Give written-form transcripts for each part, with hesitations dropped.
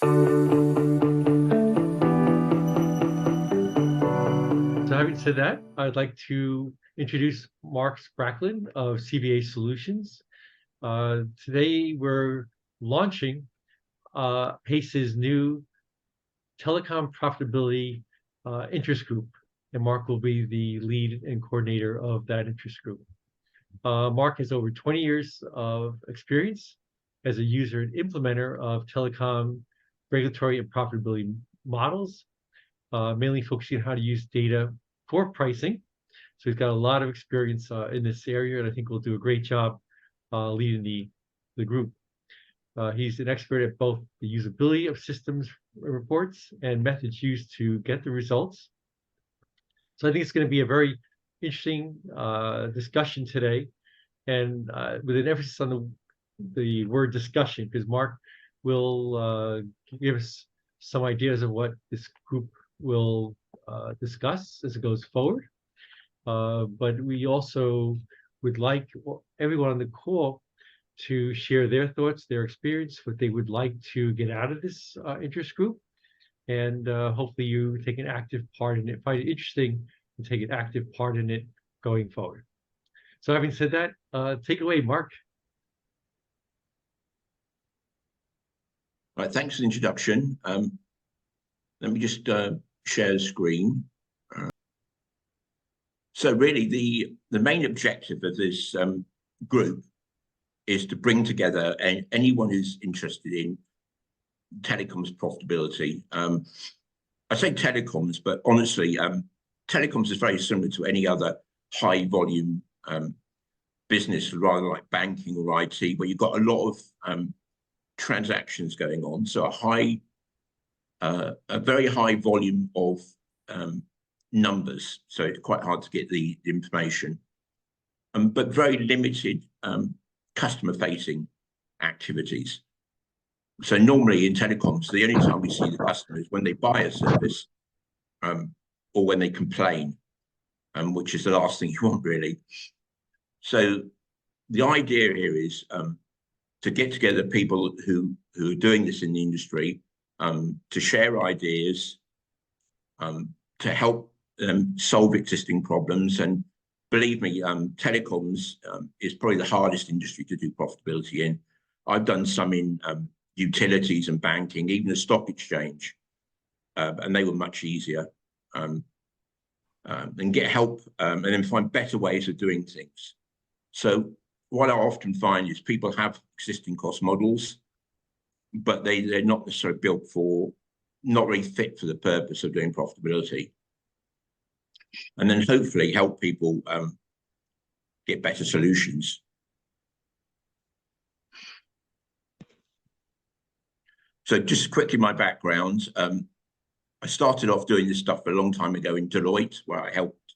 So having said that, I'd like to introduce Mark Spracklen of CVA Solutions. Today we're launching PACE's new Telecom Profitability interest group, and Mark will be the lead and coordinator of that interest group. Mark has over 20 years of experience as a user and implementer of telecom regulatory and profitability models, mainly focusing on how to use data for pricing. So he's got a lot of experience in this area, and I think will do a great job leading the group. He's an expert at both the usability of systems reports and methods used to get the results. So I think it's going to be a very interesting discussion today, and with an emphasis on the word discussion, because Mark will give us some ideas of what this group will discuss as it goes forward. But we also would like everyone on the call to share their thoughts, their experience, what they would like to get out of this interest group. And hopefully you take an active part in it, find it interesting, and take an active part in it going forward. So having said that, take it away, Mark. Right, thanks for the introduction. Let me just share the screen. So really the main objective of this group is to bring together anyone who's interested in telecoms profitability. I say telecoms, but honestly, telecoms is very similar to any other high volume business, rather like banking or IT, where you've got a lot of transactions going on. So a very high volume of numbers. So it's quite hard to get the information, but very limited customer-facing activities. So normally in telecoms, the only time we see the customer is when they buy a service or when they complain, which is the last thing you want, really. So the idea here is to get together people who are doing this in the industry, to share ideas, to help solve existing problems. And believe me, telecoms is probably the hardest industry to do profitability in. I've done some in utilities and banking, even the stock exchange, and they were much easier. And get help and then find better ways of doing things. So what I often find is people have existing cost models, but they're not necessarily built for, not really fit for the purpose of doing profitability. And then hopefully help people get better solutions. So just quickly, my background. I started off doing this stuff a long time ago in Deloitte, where I helped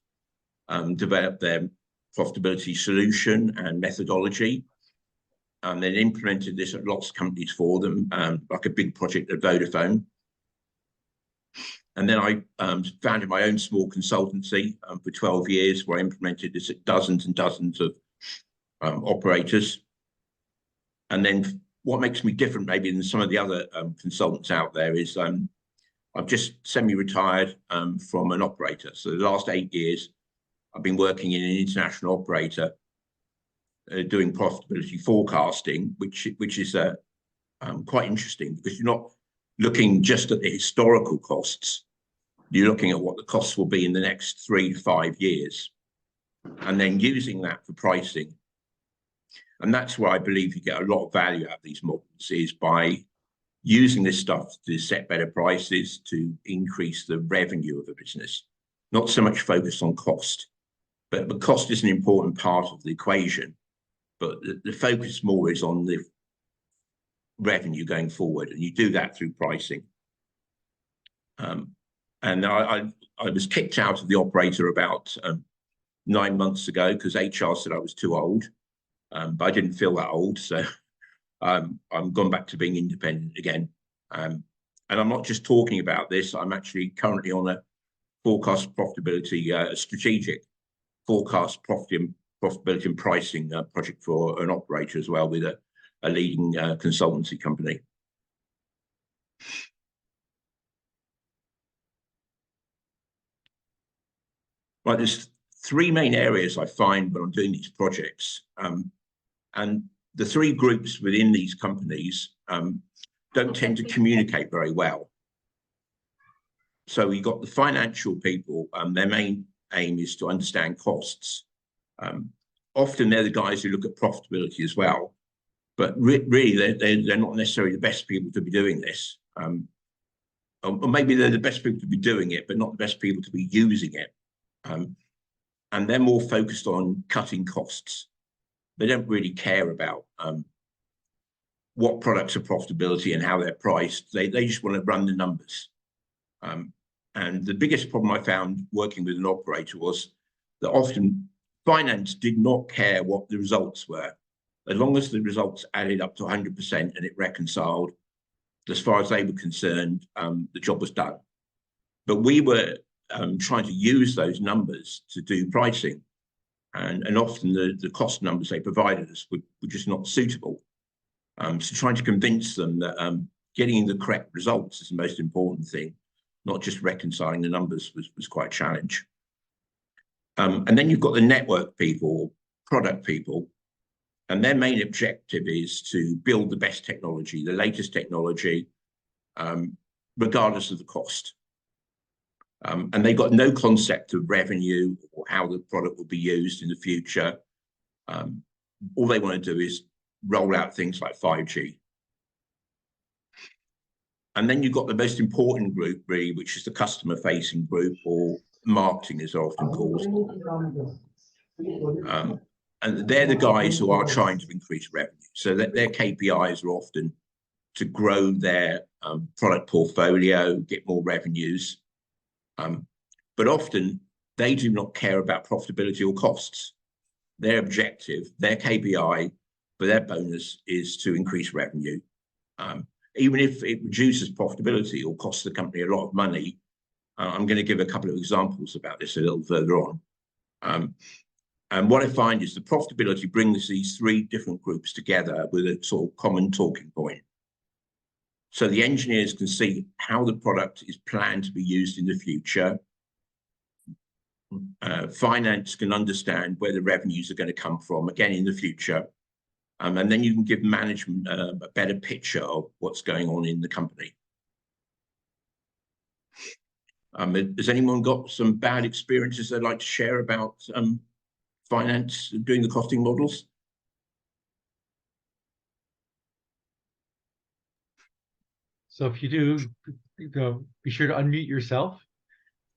develop their profitability solution and methodology, and then implemented this at lots of companies for them, like a big project at Vodafone. And then I founded my own small consultancy for 12 years, where I implemented this at dozens and dozens of operators. And then what makes me different maybe than some of the other consultants out there is I've just semi-retired from an operator. So the last 8 years, I've been working in an international operator doing profitability forecasting, which is quite interesting, because you're not looking just at the historical costs. You're looking at what the costs will be in the next 3 to 5 years, and then using that for pricing. And that's where I believe you get a lot of value out of these models, is by using this stuff to set better prices, to increase the revenue of a business. Not so much focused on cost, but cost is an important part of the equation. But the focus more is on the revenue going forward, and you do that through pricing. And I was kicked out of the operator about 9 months ago because HR said I was too old, but I didn't feel that old, so I'm gone back to being independent again. And I'm not just talking about this. I'm actually currently on a forecast profitability, strategic forecast profitability and pricing project for an operator as well, with a leading consultancy company. Right, there's three main areas I find when I'm doing these projects. And the three groups within these companies don't tend to communicate very well. So you've got the financial people, their main aim is to understand costs. Often they're the guys who look at profitability as well, but really they're not necessarily the best people to be doing this. Or maybe they're the best people to be doing it, but not the best people to be using it. And they're more focused on cutting costs. They don't really care about what products are profitability and how they're priced. They just want to run the numbers. And the biggest problem I found working with an operator was that often finance did not care what the results were. As long as the results added up to 100% and it reconciled, as far as they were concerned, the job was done. But we were trying to use those numbers to do pricing. And often the cost numbers they provided us were just not suitable. So trying to convince them that getting the correct results is the most important thing, not just reconciling the numbers was quite a challenge. And then you've got the network people, product people, and their main objective is to build the best technology, the latest technology, regardless of the cost. And they've got no concept of revenue or how the product will be used in the future. All they want to do is roll out things like 5G. And then you've got the most important group, really, which is the customer-facing group, or marketing, as they're often called. And they're the guys who are trying to increase revenue. So that their KPIs are often to grow their product portfolio, get more revenues. But often they do not care about profitability or costs. Their objective, their KPI for their bonus is to increase revenue. Even if it reduces profitability or costs the company a lot of money. I'm going to give a couple of examples about this a little further on. And what I find is the profitability brings these three different groups together with a sort of common talking point. So the engineers can see how the product is planned to be used in the future. Finance can understand where the revenues are going to come from, again, in the future. And then you can give management a better picture of what's going on in the company. Has anyone got some bad experiences they'd like to share about finance doing the costing models? So if you do, be sure to unmute yourself.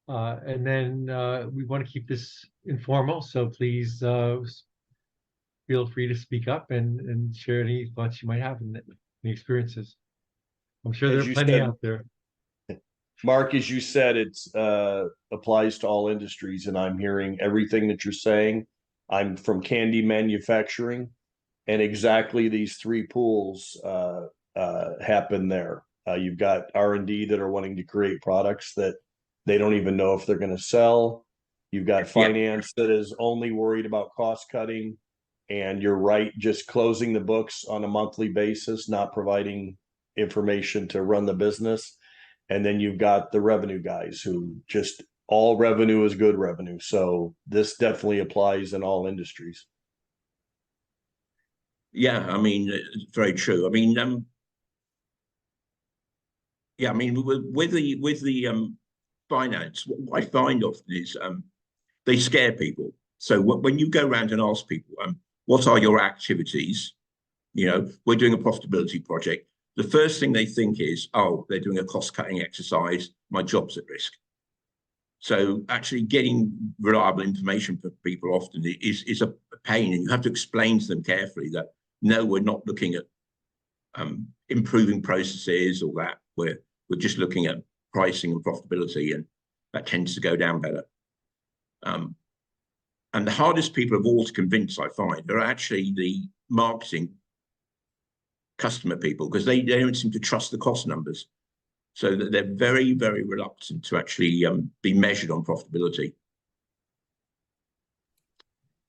And then we want to keep this informal, so please feel free to speak up and share any thoughts you might have and any experiences. I'm sure there are plenty out there. Mark, as you said, it applies to all industries, and I'm hearing everything that you're saying. I'm from candy manufacturing, and exactly these three pools happen there. You've got R&D that are wanting to create products that they don't even know if they're going to sell. You've got finance that is only worried about cost cutting. And you're right, just closing the books on a monthly basis, not providing information to run the business. And then you've got the revenue guys who just all revenue is good revenue. So this definitely applies in all industries. Yeah, I mean, it's very true. I mean, yeah, I mean, with the finance, what I find often is they scare people. So when you go around and ask people, what are your activities? You know, we're doing a profitability project. The first thing they think is, oh, they're doing a cost-cutting exercise. My job's at risk. So actually getting reliable information for people often is a pain, and you have to explain to them carefully that, no, we're not looking at improving processes or that. We're just looking at pricing and profitability, and that tends to go down better. And the hardest people of all to convince, I find, are actually the marketing customer people, because they don't seem to trust the cost numbers. So that they're very, very reluctant to actually be measured on profitability.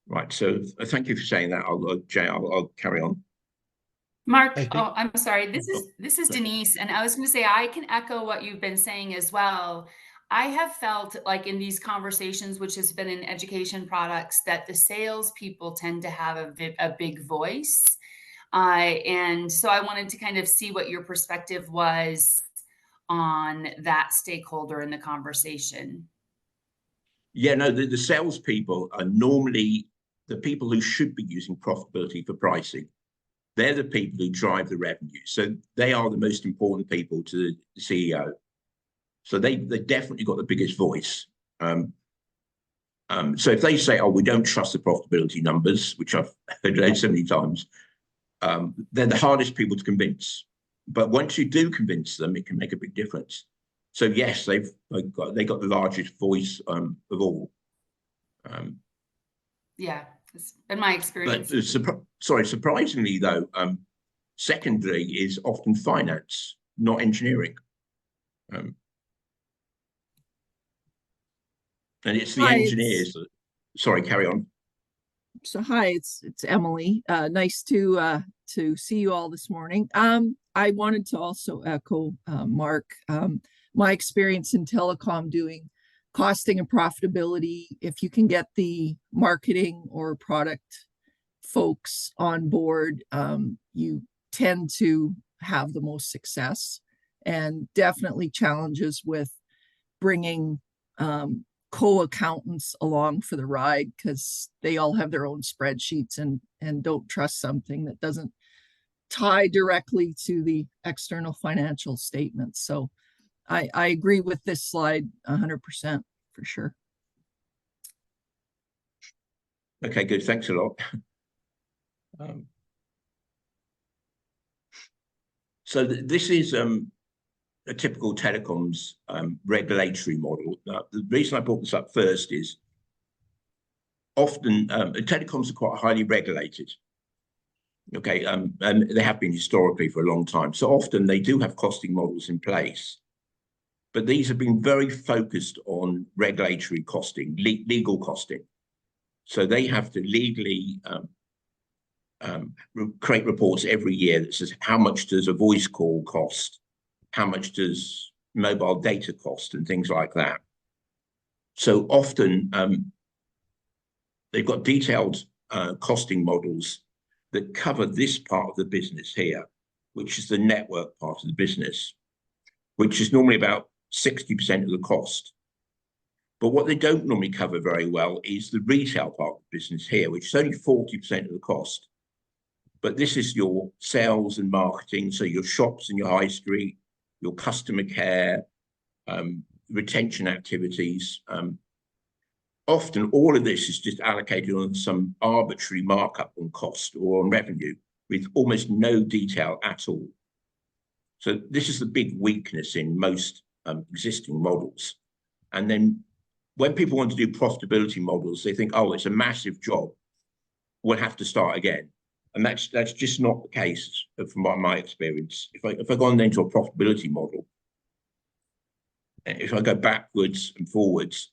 Right, so thank you for saying that. I'll carry on. Mark, oh, I'm sorry. This is Denise, and I was going to say I can echo what you've been saying as well. I have felt like in these conversations, which has been in education products, that the salespeople tend to have a big voice. And so I wanted to kind of see what your perspective was on that stakeholder in the conversation. Yeah, no, the salespeople are normally the people who should be using profitability for pricing. They're the people who drive the revenue. So they are the most important people to the CEO. So they definitely got the biggest voice. So if they say, "Oh, we don't trust the profitability numbers," which I've heard so many times, they're the hardest people to convince. But once you do convince them, it can make a big difference. So yes, they got the largest voice of all. Yeah, it's been my experience. But surprisingly though, secondary is often finance, not engineering. And it's the Hi, engineers that, sorry, carry on. hi, it's Emily. Nice to see you all this morning. I wanted to also echo Mark. My experience in telecom doing costing and profitability. If you can get the marketing or product folks on board, you tend to have the most success, and definitely challenges with bringing co-accountants along for the ride, because they all have their own spreadsheets and don't trust something that doesn't tie directly to the external financial statements. So I agree with this slide 100% for sure. Okay, good. Thanks a lot. So this is a typical telecoms regulatory model. The reason I brought this up first is often telecoms are quite highly regulated. Okay, and they have been historically for a long time. So often they do have costing models in place, but these have been very focused on regulatory costing, legal costing. So they have to legally create reports every year that says how much does a voice call cost, how much does mobile data cost, and things like that. So often they've got detailed costing models that cover this part of the business here, which is the network part of the business, which is normally about 60% of the cost. But what they don't normally cover very well is the retail part of the business here, which is only 40% of the cost. But this is your sales and marketing, so your shops and your high street, your customer care, retention activities. Often all of this is just allocated on some arbitrary markup on cost or on revenue with almost no detail at all. So this is the big weakness in most existing models. And then when people want to do profitability models, they think, oh, it's a massive job, we'll have to start again. And that's just not the case from my experience. If I go on then to a profitability model, if I go backwards and forwards,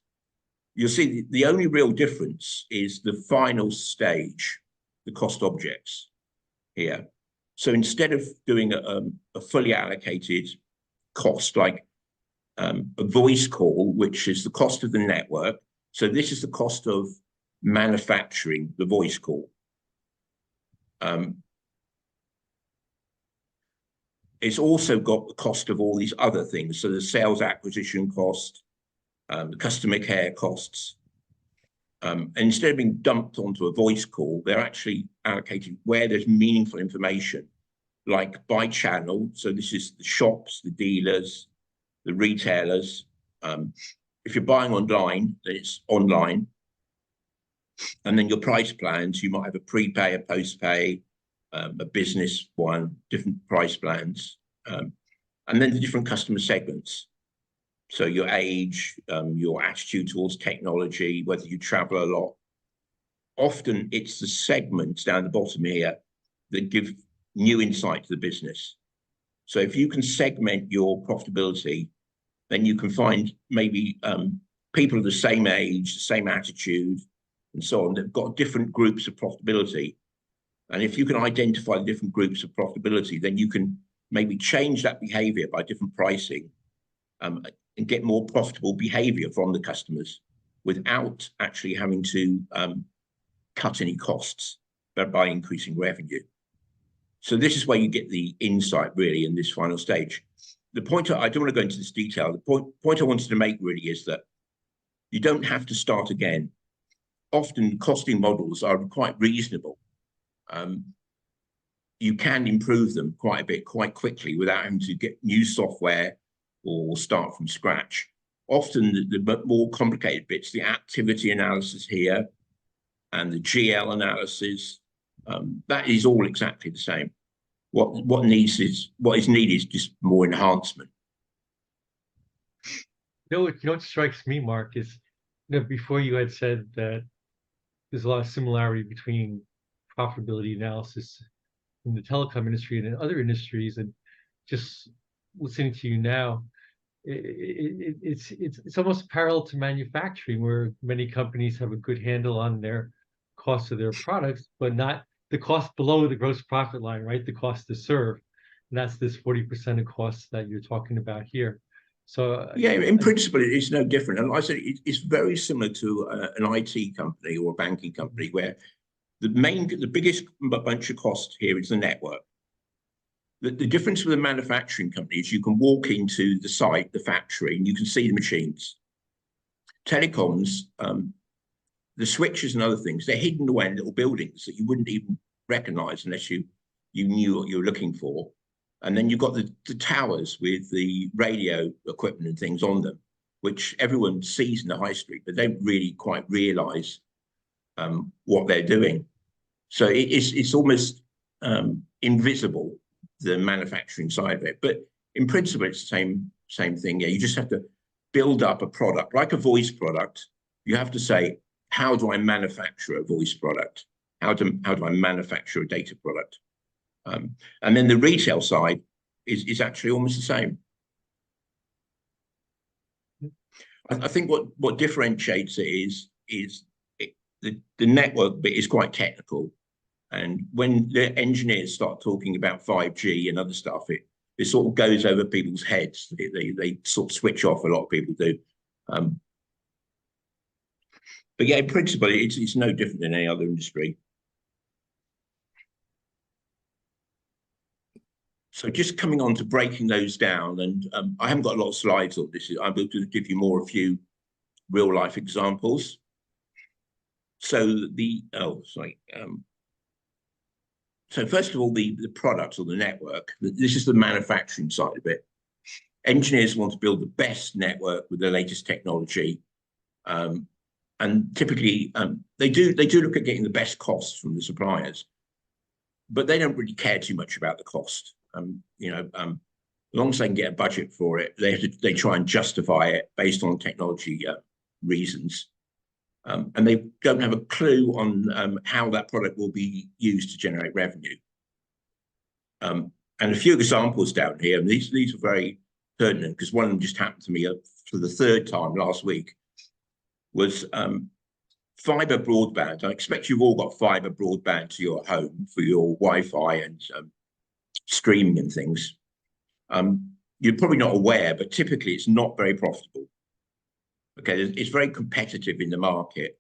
you'll see the only real difference is the final stage, the cost objects here. So instead of doing a fully allocated cost, like a voice call, which is the cost of the network. So this is the cost of manufacturing the voice call. It's also got the cost of all these other things. So the sales acquisition cost, the customer care costs. And instead of being dumped onto a voice call, they're actually allocated where there's meaningful information, like by channel. So this is the shops, the dealers, the retailers. If you're buying online, then it's online. And then your price plans, you might have a prepay, a postpay, a business one, different price plans. And then the different customer segments. So your age, your attitude towards technology, whether you travel a lot. Often it's the segments down the bottom here that give new insight to the business. So if you can segment your profitability, then you can find maybe people of the same age, the same attitude, and so on, that have got different groups of profitability. And if you can identify the different groups of profitability, then you can maybe change that behavior by different pricing. and get more profitable behavior from the customers without actually having to cut any costs, but by increasing revenue. So this is where you get the insight really in this final stage. The point, I don't want to go into this detail, the point I wanted to make really is that you don't have to start again. Often costing models are quite reasonable. You can improve them quite a bit, quite quickly, without having to get new software or start from scratch. Often the more complicated bits, the activity analysis here and the GL analysis, that is all exactly the same. What is needed is just more enhancement. What strikes me, Mark, is before you had said that there's a lot of similarity between profitability analysis in the telecom industry and in other industries, and just listening to you now, it's almost parallel to manufacturing, where many companies have a good handle on their cost of their products, but not the cost below the gross profit line, right? The cost to serve. And that's this 40% of costs that you're talking about here. So yeah, in principle, it's no different. And like I said, it's very similar to an IT company or a banking company, where the biggest bunch of costs here is the network. The difference with a manufacturing company is you can walk into the site, the factory, and you can see the machines. Telecoms, the switches and other things, they're hidden away in little buildings that you wouldn't even recognize unless you knew what you were looking for. And then you've got the towers with the radio equipment and things on them, which everyone sees in the high street, but they don't really quite realize what they're doing. So it's almost invisible, the manufacturing side of it. But in principle, it's the same thing. Yeah, you just have to build up a product, like a voice product. You have to say, how do I manufacture a voice product? How do I manufacture a data product? And then the retail side is actually almost the same. I think what differentiates it is the network bit is quite technical. And when the engineers start talking about 5G and other stuff, it sort of goes over people's heads. They sort of switch off, a lot of people do. But yeah, in principle, it's no different than any other industry. So just coming on to breaking those down, and I haven't got a lot of slides on this. I'm going to give you a few real life examples. So so first of all, the product or the network, this is the manufacturing side of it. Engineers want to build the best network with the latest technology. And typically they do look at getting the best costs from the suppliers, but they don't really care too much about the cost. As long as they can get a budget for it, they try and justify it based on technology reasons. And they don't have a clue on how that product will be used to generate revenue. And a few examples down here, and these are very pertinent because one of them just happened to me for the third time last week, was fiber broadband. I expect you've all got fiber broadband to your home for your Wi-Fi and streaming and things. You're probably not aware, but typically it's not very profitable. Okay, it's very competitive in the market,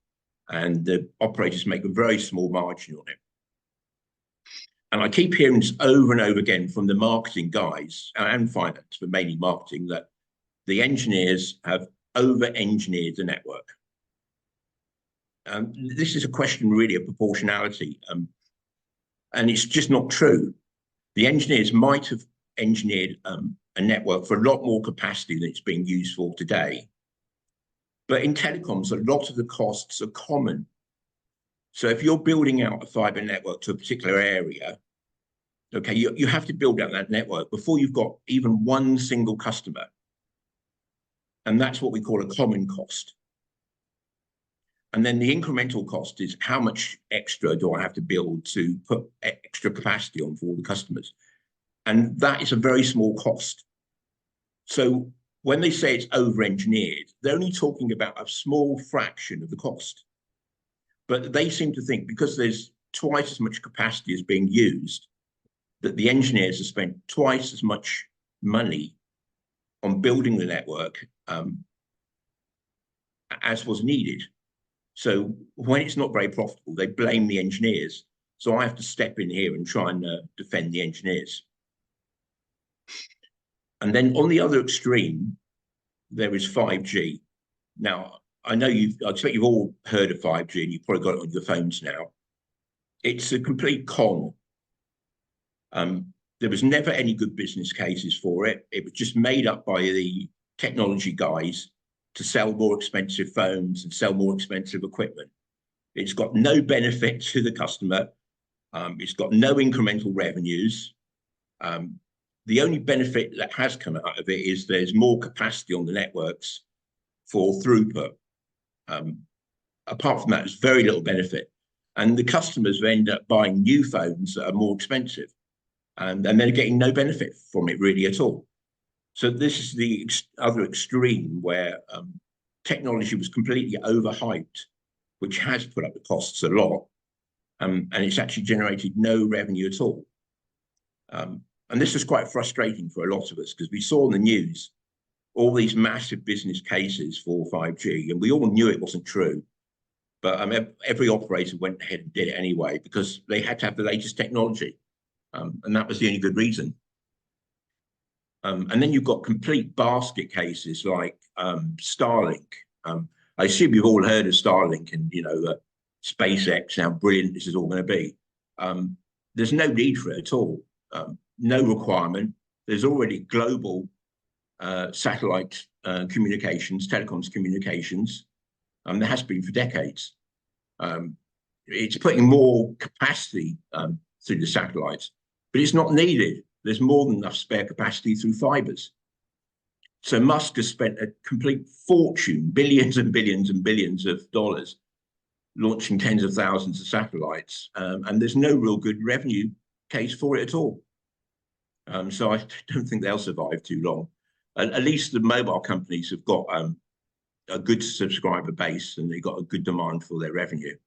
and the operators make a very small margin on it. And I keep hearing this over and over again from the marketing guys and finance, but mainly marketing, that the engineers have over-engineered the network. This is a question really of proportionality, and it's just not true. The engineers might have engineered a network for a lot more capacity than it's being used for today. But in telecoms, a lot of the costs are common. So if you're building out a fiber network to a particular area, okay, you have to build out that network before you've got even one single customer. And that's what we call a common cost. And then the incremental cost is how much extra do I have to build to put extra capacity on for all the customers? And that is a very small cost. So when they say it's over-engineered, they're only talking about a small fraction of the cost. But they seem to think because there's twice as much capacity as being used, that the engineers have spent twice as much money on building the network as was needed. So when it's not very profitable, they blame the engineers. So I have to step in here and try and defend the engineers. And then on the other extreme, there is 5G. Now, I expect you've all heard of 5G and you've probably got it on your phones now. It's a complete con. There was never any good business cases for it. It was just made up by the technology guys to sell more expensive phones and sell more expensive equipment. It's got no benefit to the customer. It's got no incremental revenues. The only benefit that has come out of it is there's more capacity on the networks for throughput. Apart from that, there's very little benefit. And the customers end up buying new phones that are more expensive. And they're getting no benefit from it really at all. So this is the other extreme where technology was completely overhyped, which has put up the costs a lot. And it's actually generated no revenue at all. And this was quite frustrating for a lot of us because we saw in the news all these massive business cases for 5G, and we all knew it wasn't true. But every operator went ahead and did it anyway because they had to have the latest technology. And that was the only good reason. And then you've got complete basket cases like Starlink. I assume you've all heard of Starlink and, SpaceX, how brilliant this is all going to be. There's no need for it at all. No requirement. There's already global satellite communications, telecoms communications. There has been for decades. It's putting more capacity through the satellites, but it's not needed. There's more than enough spare capacity through fibers. So Musk has spent a complete fortune, billions and billions and billions of dollars, launching tens of thousands of satellites, and there's no real good revenue case for it at all. So I don't think they'll survive too long. At least the mobile companies have got a good subscriber base and they've got a good demand for their revenue.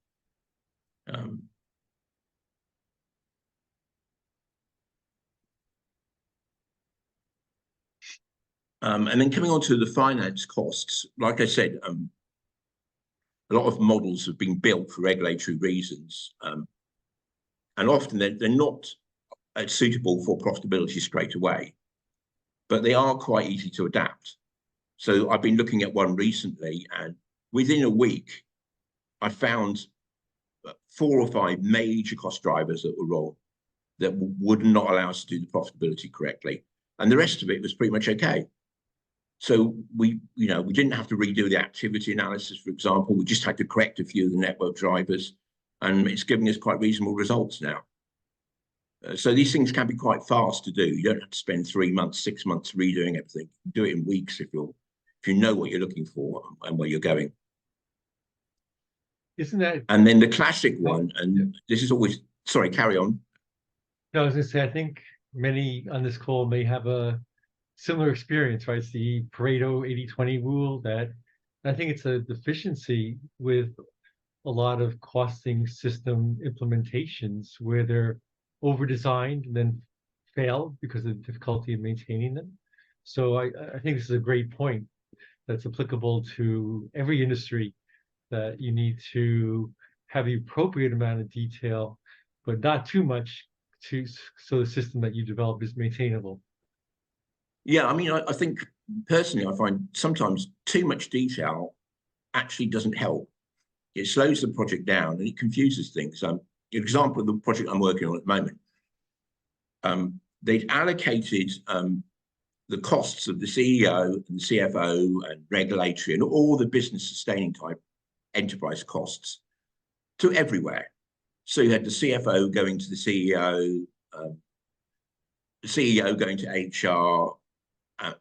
And then coming on to the finance costs, like I said, a lot of models have been built for regulatory reasons. And often they're not suitable for profitability straight away, but they are quite easy to adapt. So I've been looking at one recently, and within a week, I found 4 or 5 major cost drivers that were wrong, that would not allow us to do the profitability correctly. And the rest of it was pretty much okay. So we didn't have to redo the activity analysis, for example. We just had to correct a few of the network drivers, and it's giving us quite reasonable results now. So these things can be quite fast to do. You don't have to spend 3 months, 6 months redoing everything. Do it in weeks if you know what you're looking for and where you're going. Isn't that? And then the classic one, and this is always, sorry, carry on. No, I was going to say, I think many on this call may have a similar experience, right? It's the Pareto 80-20 rule that I think it's a deficiency with a lot of costing system implementations where they're over-designed and then fail because of the difficulty of maintaining them. So I think this is a great point that's applicable to every industry, that you need to have the appropriate amount of detail, but not too much, so the system that you develop is maintainable. Yeah, I mean, I think personally, I find sometimes too much detail actually doesn't help. It slows the project down and it confuses things. An example of the project I'm working on at the moment, they'd allocated the costs of the CEO and the CFO and regulatory and all the business sustaining type enterprise costs to everywhere. So you had the CFO going to the CEO going to HR,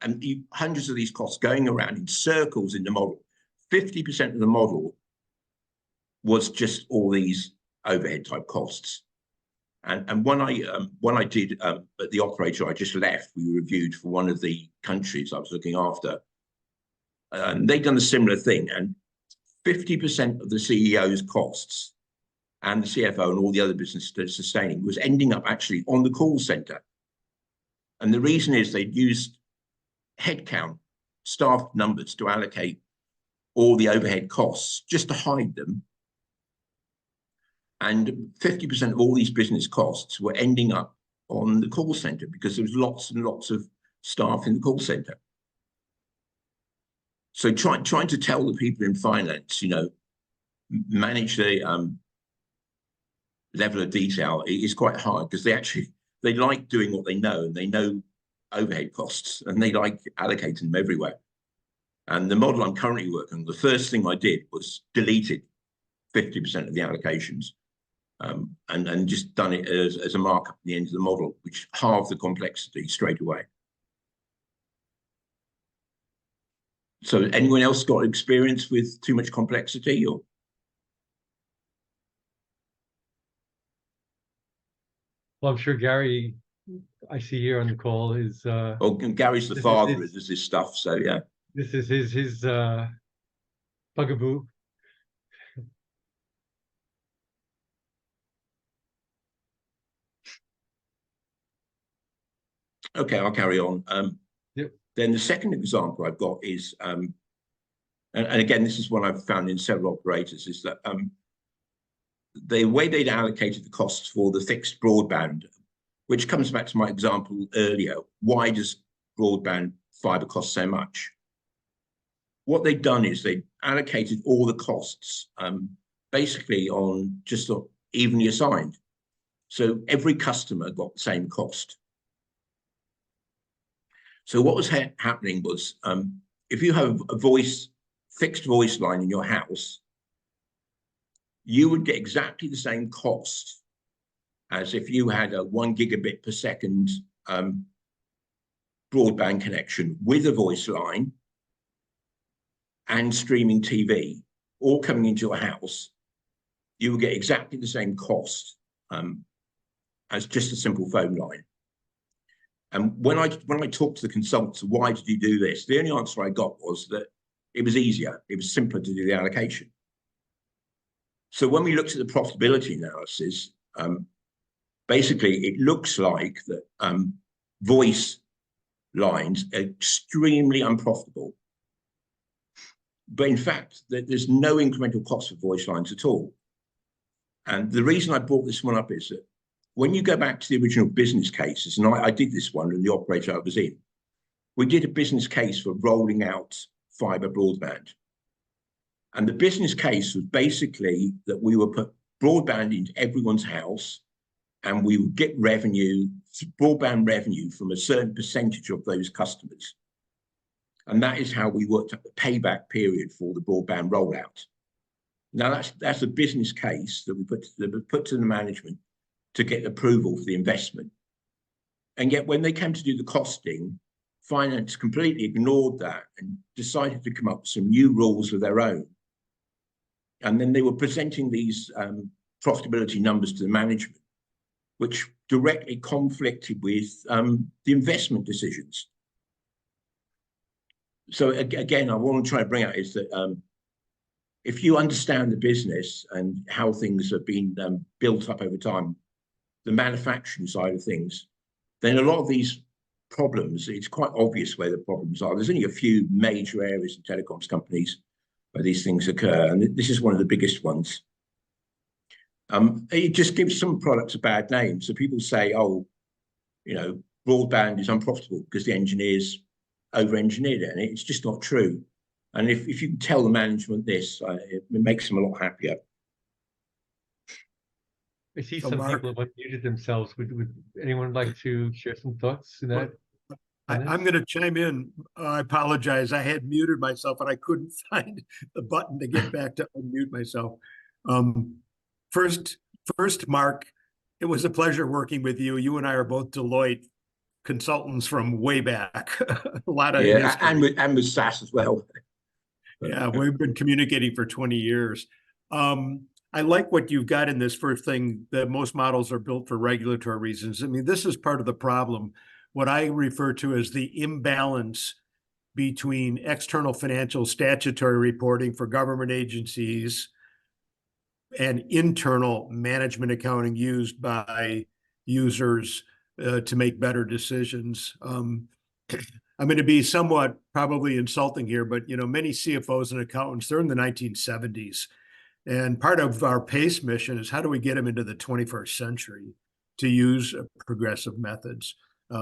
and hundreds of these costs going around in circles in the model. 50% of the model was just all these overhead type costs. And when I did at the operator I just left, we reviewed for one of the countries I was looking after. They'd done a similar thing, and 50% of the CEO's costs and the CFO and all the other business sustaining was ending up actually on the call center. And the reason is they'd used headcount, staff numbers to allocate all the overhead costs just to hide them. And 50% of all these business costs were ending up on the call center because there was lots and lots of staff in the call center. So trying to tell the people in finance, manage the level of detail is quite hard because they like doing what they know, and they know overhead costs, and they like allocating them everywhere. And the model I'm currently working on, the first thing I did was deleted 50% of the allocations, and just done it as a markup at the end of the model, which halved the complexity straight away. So anyone else got experience with too much complexity? Or Well, I'm sure Gary, I see here on the call, is well, Gary's the father of this stuff, so yeah. This is his bugaboo. Okay, I'll carry on. Yep. Then the second example I've got is, and again, this is one I've found in several operators, is that the way they'd allocated the costs for the fixed broadband, which comes back to my example earlier, why does broadband fiber cost so much? What they'd done is they allocated all the costs basically on just evenly assigned. So every customer got the same cost. So what was happening was, if you have a fixed voice line in your house, you would get exactly the same cost as if you had a 1 gigabit per second broadband connection with a voice line and streaming TV, all coming into your house. You would get exactly the same cost as just a simple phone line. And when I talked to the consultants, why did you do this? The only answer I got was that it was easier. It was simpler to do the allocation. So when we looked at the profitability analysis, basically it looks like that voice lines are extremely unprofitable. But in fact, there's no incremental cost for voice lines at all. And the reason I brought this one up is that when you go back to the original business cases, and I did this one in the operator I was in, we did a business case for rolling out fiber broadband. And the business case was basically that we would put broadband into everyone's house, and we would get revenue, broadband revenue, from a certain percentage of those customers. And that is how we worked out the payback period for the broadband rollout. Now that's a business case that we put to the management to get approval for the investment. And yet when they came to do the costing, finance completely ignored that and decided to come up with some new rules of their own. And then they were presenting these profitability numbers to the management, which directly conflicted with the investment decisions. So again, I want to try to bring out is that if you understand the business and how things have been built up over time, the manufacturing side of things, then a lot of these problems, it's quite obvious where the problems are. There's only a few major areas in telecoms companies where these things occur, and this is one of the biggest ones. It just gives some products a bad name. So people say, oh, broadband is unprofitable because the engineers over-engineered it, and it's just not true. And if you can tell the management this, it makes them a lot happier. I see So some Mark, people have unmuted themselves. Would anyone like to share some thoughts in that? I'm going to chime in. I apologize. I had muted myself and I couldn't find the button to get back to unmute myself. First, Mark, it was a pleasure working with you. You and I are both Deloitte consultants from way back. A lot of history. and with SAS as well. Yeah, we've been communicating for 20 years. I like what you've got in this first thing, that most models are built for regulatory reasons. I mean, this is part of the problem, what I refer to as the imbalance between external financial statutory reporting for government agencies and internal management accounting used by users to make better decisions. I'm going to be somewhat probably insulting here, but many CFOs and accountants, they're in the 1970s. And part of our PACE mission is how do we get them into the 21st century to use progressive methods,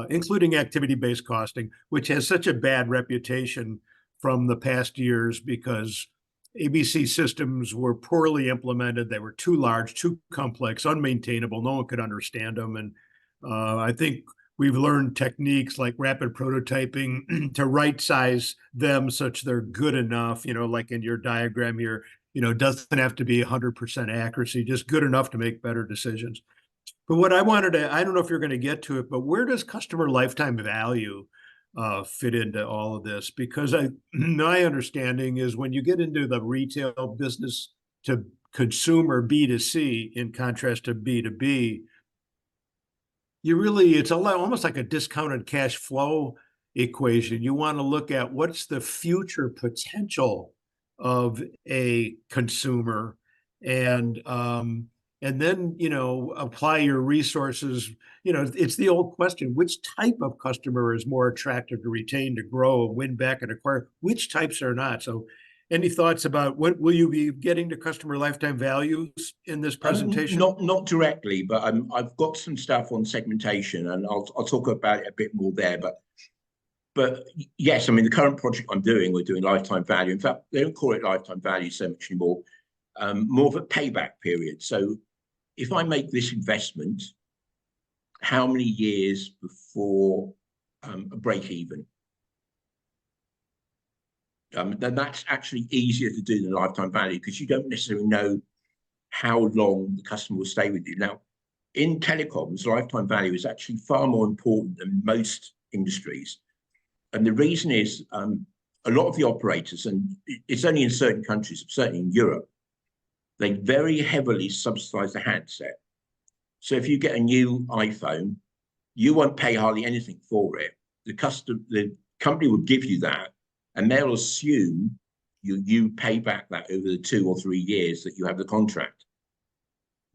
including activity-based costing, which has such a bad reputation from the past years because ABC systems were poorly implemented. They were too large, too complex, unmaintainable. No one could understand them. And I think we've learned techniques like rapid prototyping to right size them such they're good enough, like in your diagram here, doesn't have to be 100% accuracy, just good enough to make better decisions. But what I wanted to, I don't know if you're going to get to it, but where does customer lifetime value fit into all of this? Because my understanding is when you get into the retail business to consumer B2C, in contrast to B2B, it's almost like a discounted cash flow equation. You want to look at what's the future potential of a consumer, and then apply your resources. It's the old question: which type of customer is more attractive to retain, to grow, and win back and acquire? Which types are not? So, any thoughts about what will you be getting to customer lifetime values in this presentation? Not directly, but I've got some stuff on segmentation, and I'll talk about it a bit more there. But yes, I mean, the current project we're doing lifetime value. In fact, they don't call it lifetime value so much anymore. More of a payback period. So if I make this investment, how many years before a break even? Then that's actually easier to do than lifetime value because you don't necessarily know how long the customer will stay with you. Now, in telecoms, lifetime value is actually far more important than most industries. And the reason is a lot of the operators, and it's only in certain countries, certainly in Europe, they very heavily subsidize the handset. So if you get a new iPhone, you won't pay hardly anything for it. The company will give you that, and they'll assume you pay back that over the 2 or 3 years that you have the contract.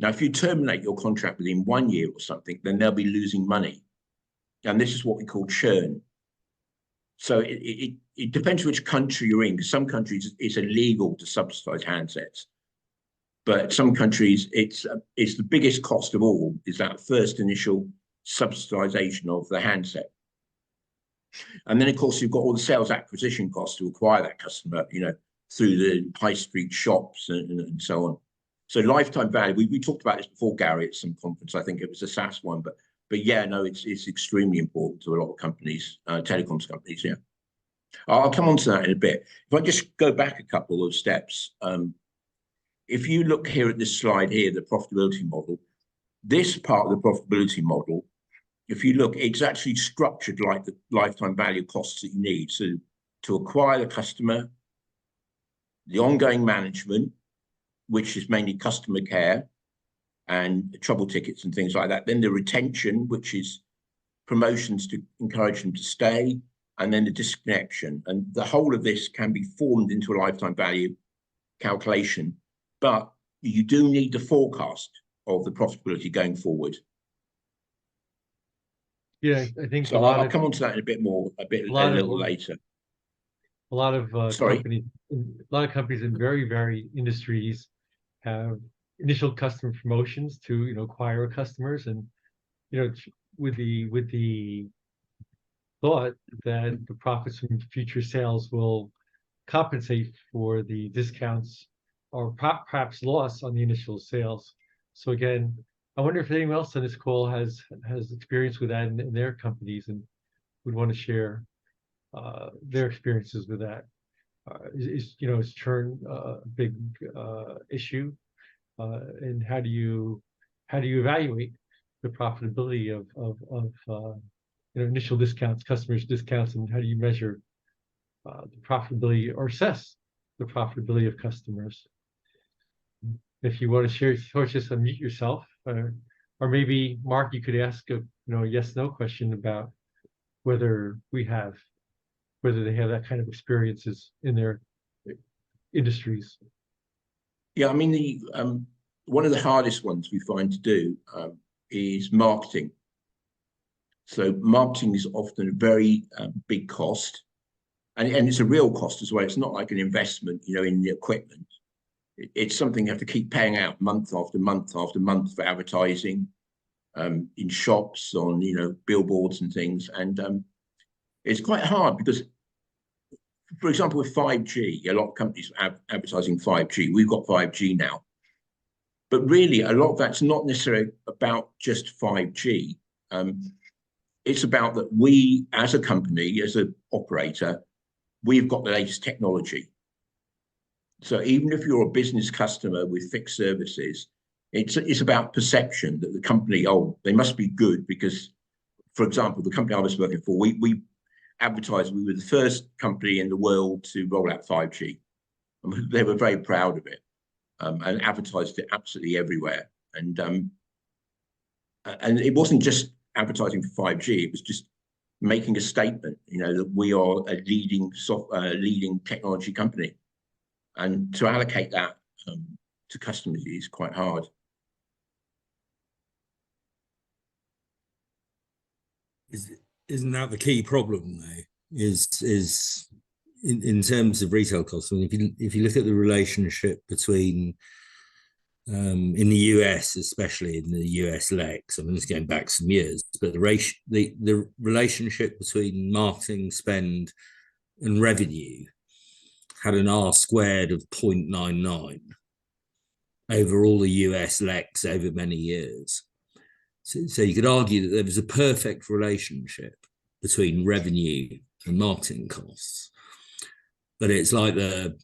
Now, if you terminate your contract within 1 year or something, then they'll be losing money. And this is what we call churn. So it depends which country you're in, because some countries it's illegal to subsidize handsets. But some countries, it's the biggest cost of all, is that first initial subsidization of the handset. And then, of course, you've got all the sales acquisition costs to acquire that customer, through the high street shops and so on. So lifetime value, we talked about this before, Gary, at some conference. I think it was a SaaS one, but yeah, no, it's extremely important to a lot of companies, telecoms companies. Yeah, I'll come on to that in a bit. If I just go back a couple of steps, if you look here at this slide here, the profitability model, this part of the profitability model, if you look, it's actually structured like the lifetime value costs that you need. So to acquire the customer, the ongoing management, which is mainly customer care and trouble tickets and things like that. Then the retention, which is promotions to encourage them to stay, and then the disconnection. And the whole of this can be formed into a lifetime value calculation, but you do need the forecast of the profitability going forward. Yeah, I think so. I'll come on to that in a little later. A lot of companies in very varied industries have initial customer promotions to acquire customers, and with the thought that the profits from future sales will compensate for the discounts or perhaps loss on the initial sales. So again, I wonder if anyone else on this call has experience with that in their companies and would want to share their experiences with that. Is churn a big issue? And how do you evaluate the profitability of initial discounts, customers' discounts, and how do you measure the profitability or assess the profitability of customers? If you want to share, just unmute yourself, or maybe Mark, you could ask a yes/no question about whether they have that kind of experiences in their industries. Yeah, I mean, one of the hardest ones we find to do is marketing. So marketing is often a very big cost, and it's a real cost as well. It's not like an investment, in the equipment. It's something you have to keep paying out month after month after month for advertising, in shops, on billboards and things, and it's quite hard because, for example, with 5G, a lot of companies are advertising 5G. We've got 5G now, but really a lot of that's not necessarily about just 5G. It's about that we, as a company, as an operator, we've got the latest technology. So even if you're a business customer with fixed services, it's about perception that the company, they must be good because, for example, the company I was working for, we advertised we were the first company in the world to roll out 5G. And they were very proud of it, and advertised it absolutely everywhere. And it wasn't just advertising for 5G; it was just making a statement, that we are a leading technology company, and to allocate that to customers is quite hard. Isn't that the key problem, though? Is in terms of retail costs? I mean, if you look at the relationship between in the US, especially in the US lex, I mean, it's going back some years, but the relationship between marketing spend and revenue had an R squared of 0.99 over all the US lex over many years. So you could argue that there was a perfect relationship between revenue and marketing costs. But it's like the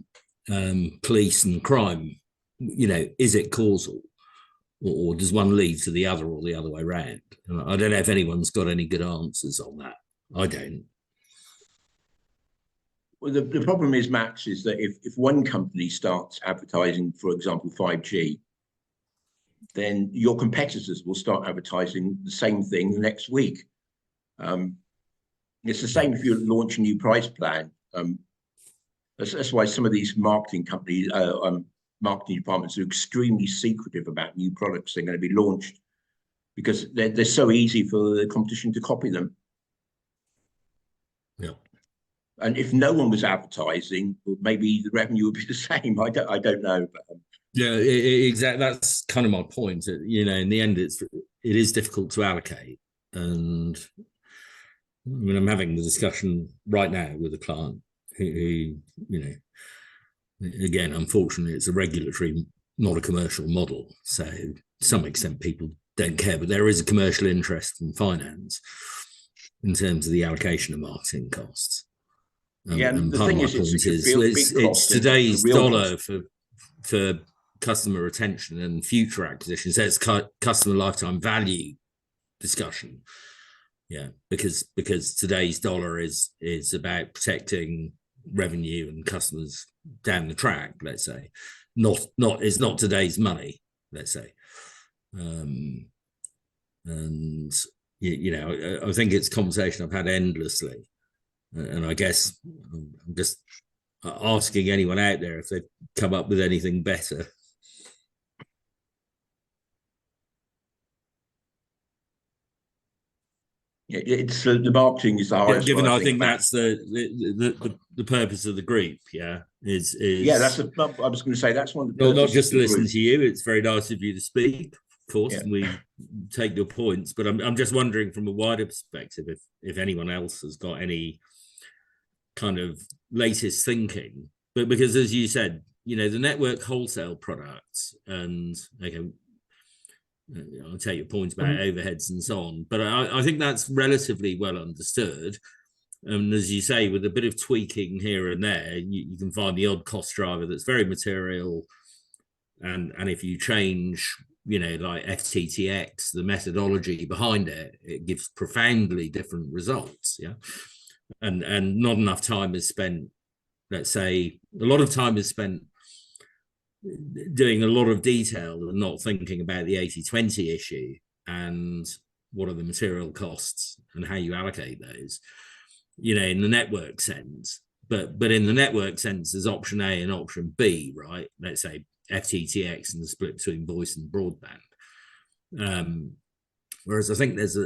police and crime, is it causal? Or does one lead to the other or the other way around? And I don't know if anyone's got any good answers on that. I don't. Well, the problem is, Max, is that if one company starts advertising, for example, 5G, then your competitors will start advertising the same thing the next week. It's the same if you launch a new price plan. That's why some of these marketing companies, marketing departments are extremely secretive about new products they're going to be launched, because they're so easy for the competition to copy them. Yeah. And if no one was advertising, maybe the revenue would be the same. I don't know. But, yeah, exactly. That's kind of my point. In the end, it is difficult to allocate. And I mean, I'm having the discussion right now with a client who again, unfortunately, it's a regulatory, not a commercial model. So to some extent, people don't care, but there is a commercial interest in finance in terms of the allocation of marketing costs. And the part thing of my point is it's today's dollar for customer retention and future acquisition. So it's customer lifetime value discussion. Yeah, because today's dollar is about protecting revenue and customers down the track, let's say. It's not today's money, let's say. And I think it's a conversation I've had endlessly. And I guess I'm just asking anyone out there if they've come up with anything better. it's the marketing is the hardest. Given I think that's the purpose of the group. Yeah, is that's. I was going to say that's one of the. Well, not just to listen to you. It's very nice of you to speak. Of course, and we take your points, but I'm just wondering from a wider perspective if anyone else has got any kind of latest thinking. But because, as you said, the network wholesale products, and I'll take your points about overheads and so on, but I think that's relatively well understood. And as you say, with a bit of tweaking here and there, you can find the odd cost driver that's very material. And if you change, like FTTX, the methodology behind it, it gives profoundly different results. Yeah. And not enough time is spent, let's say, a lot of time is spent doing a lot of detail and not thinking about the 80-20 issue and what are the material costs and how you allocate those, in the network sense. But in the network sense, there's option A and option B, right? Let's say FTTX and the split between voice and broadband. Whereas I think there's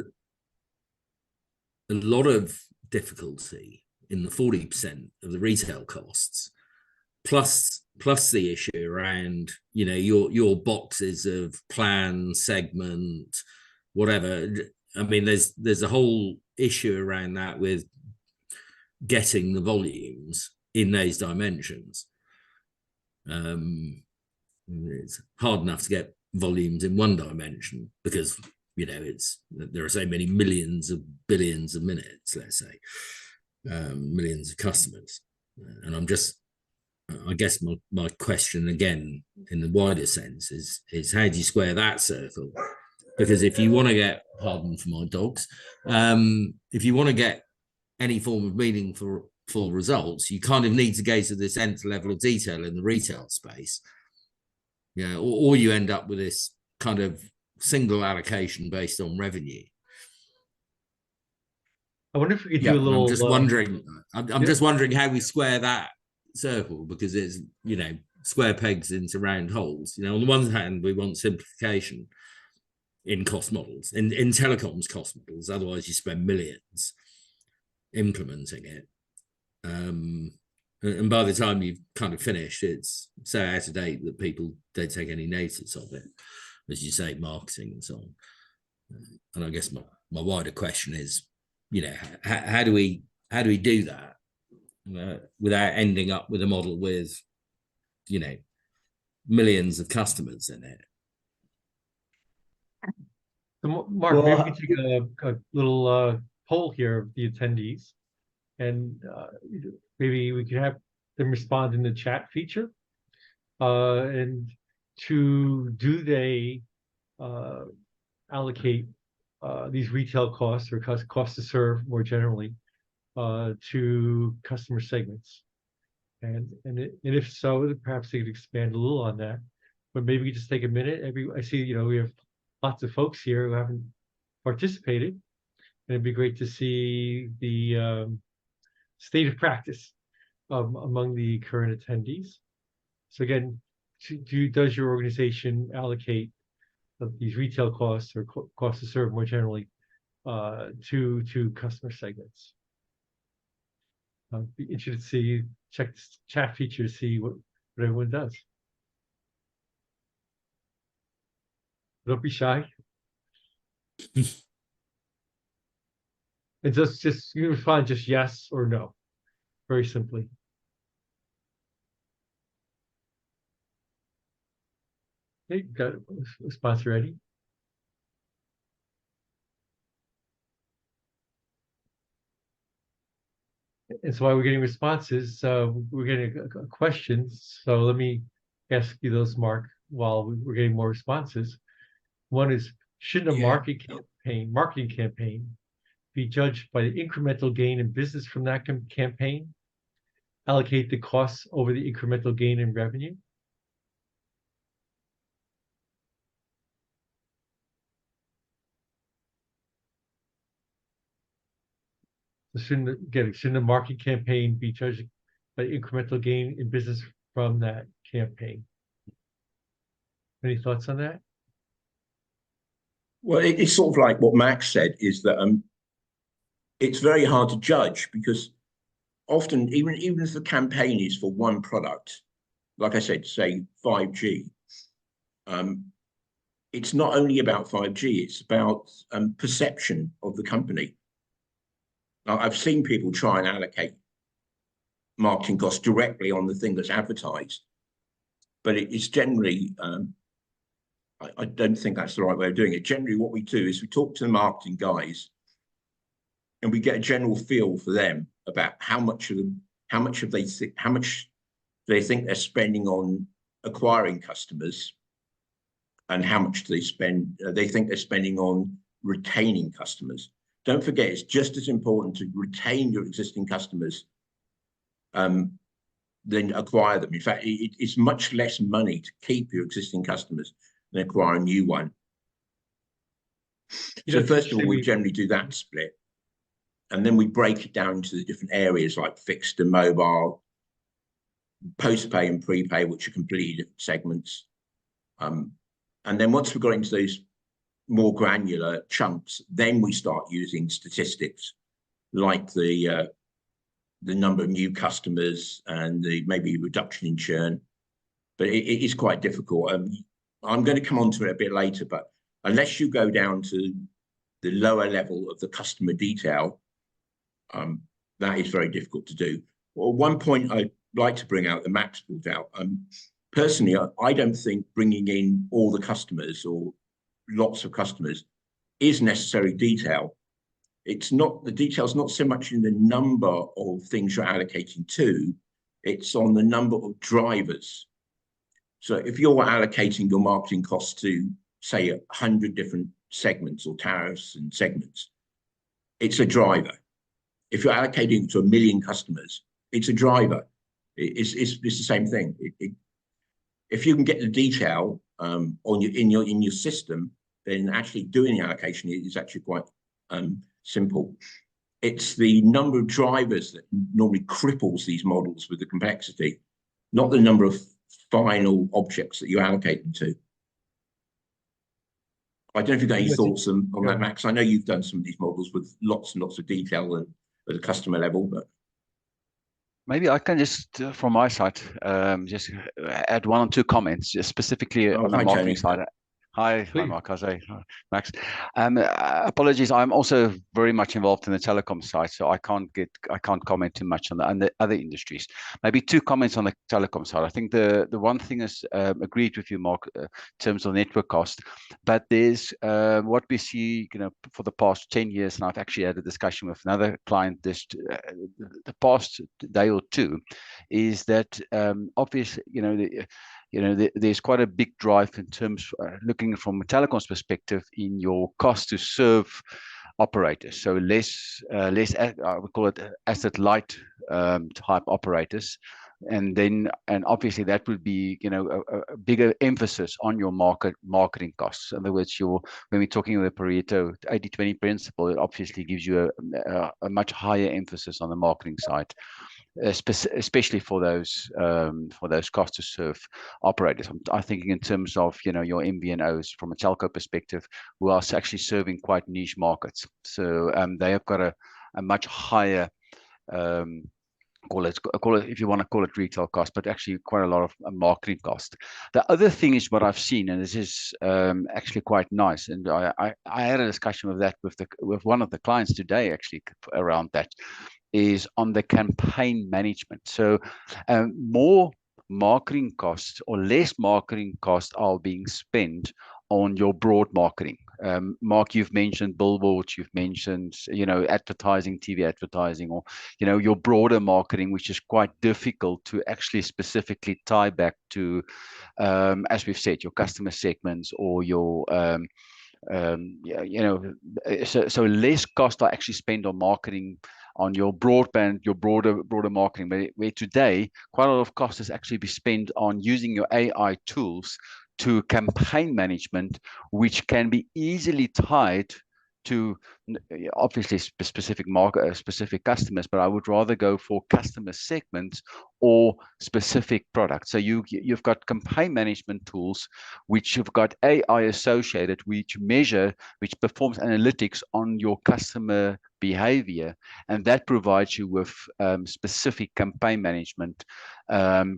a lot of difficulty in the 40% of the retail costs, plus the issue around, you know, your boxes of plan, segment, whatever. I mean, there's a whole issue around that with getting the volumes in those dimensions. It's hard enough to get volumes in one dimension because, you know, there are so many millions of billions of minutes, let's say, millions of customers. And I guess my question again, in the wider sense, is how do you square that circle? Because if you want to get, pardon for my dogs, if you want to get any form of meaningful results, you kind of need to go to this nth level of detail in the retail space. Yeah, or you end up with this kind of single allocation based on revenue. I wonder if we could do a little. I'm just wondering. I'm just wondering how we square that circle, because it's, you know, square pegs into round holes. You know, on the one hand, we want simplification in cost models, in telecoms cost models. Otherwise, you spend millions implementing it. And by the time you've kind of finished, it's so out of date that people don't take any notice of it, as you say, marketing and so on. And I guess my wider question is, you know, how do we do that without ending up with a model with, you know, millions of customers in it? So Mark, maybe we can take a little poll here of the attendees, and maybe we could have them respond in the chat feature. And do they allocate these retail costs or cost to serve more generally to customer segments? And if so, perhaps they could expand a little on that. But maybe we just take a minute. I see, you know, we have lots of folks here who haven't participated, and it'd be great to see the state of practice among the current attendees. So again, does your organization allocate these retail costs or cost to serve more generally to customer segments? I'd be interested to see, check the chat feature to see what everyone does. Don't be shy. And just you respond just yes or no, very simply. Okay, got a response ready. And so while we're getting responses, we're getting questions. So let me ask you those, Mark, while we're getting more responses. One is, shouldn't a marketing campaign be judged by the incremental gain in business from that campaign? Allocate the costs over the incremental gain in revenue? So shouldn't a marketing campaign be judged by incremental gain in business from that campaign? Any thoughts on that? Well, it's sort of like what Max said, is that it's very hard to judge, because often, even if the campaign is for one product, like I said, say 5G, it's not only about 5G, it's about perception of the company. Now, I've seen people try and allocate marketing costs directly on the thing that's advertised, but it's generally, I don't think that's the right way of doing it. Generally, what we do is we talk to the marketing guys, and we get a general feel for them about how much they think they're spending on acquiring customers, and how much they think they're spending on retaining customers. Don't forget, it's just as important to retain your existing customers than acquire them. In fact, it's much less money to keep your existing customers than acquire a new one. So first of all, we generally do that split. And then we break it down into the different areas like fixed and mobile, post-pay and prepay, which are completely different segments. And then once we've got into those more granular chunks, then we start using statistics like the number of new customers and the maybe reduction in churn, but it is quite difficult. I'm going to come on to it a bit later, but unless you go down to the lower level of the customer detail, that is very difficult to do. Well, one point I'd like to bring out, the Max brought out, personally, I don't think bringing in all the customers or lots of customers is necessary detail. It's not, the detail's not so much in the number of things you're allocating to, it's on the number of drivers. So if you're allocating your marketing costs to, say, 100 different segments or tariffs and segments, it's a driver. If you're allocating to 1 million customers, it's a driver. It's the same thing. If you can get the detail in your system, then actually doing the allocation is actually quite simple. It's the number of drivers that normally cripples these models with the complexity, not the number of final objects that you allocate them to. I don't know if you've got any thoughts on that, Max. I know you've done some of these models with lots and lots of detail and at a customer level, but maybe I can just, from my side, just add 1 or 2 comments, just specifically on the marketing side. Hi, Mark. Hi, Max. Apologies. I'm also very much involved in the telecom side, so I can't comment too much on the other industries. Maybe 2 comments on the telecom side. I think the one thing is agreed with you, Mark, in terms of network cost. But there's what we see, for the past 10 years, and I've actually had a discussion with another client the past day or 2, is that obviously, there's quite a big drive in terms looking from a telecoms perspective in your cost to serve operators. So less I would call it asset light type operators. And obviously that would be, a bigger emphasis on your marketing costs. In other words, when we're talking about the Pareto 80-20 principle, it obviously gives you a much higher emphasis on the marketing side, especially for those cost to serve operators. I'm thinking in terms of your MVNOs from a telco perspective, who are actually serving quite niche markets. So they have got a much higher call it if you want to call it retail cost, but actually quite a lot of marketing cost. The other thing is what I've seen, and this is actually quite nice, and I had a discussion with that with one of the clients today actually around that, is on the campaign management. So more marketing costs or less marketing costs are being spent on your broad marketing. Mark, you've mentioned billboards, you've mentioned, advertising, TV advertising, or, your broader marketing, which is quite difficult to actually specifically tie back to, as we've said, your customer segments or your, so less cost are actually spent on marketing on your broadband, your broader marketing, where today quite a lot of cost is actually be spent on using your AI tools to campaign management, which can be easily tied to obviously specific customers, but I would rather go for customer segments or specific products. So you've got campaign management tools, which you've got AI associated, which performs analytics on your customer behavior, and that provides you with specific campaign management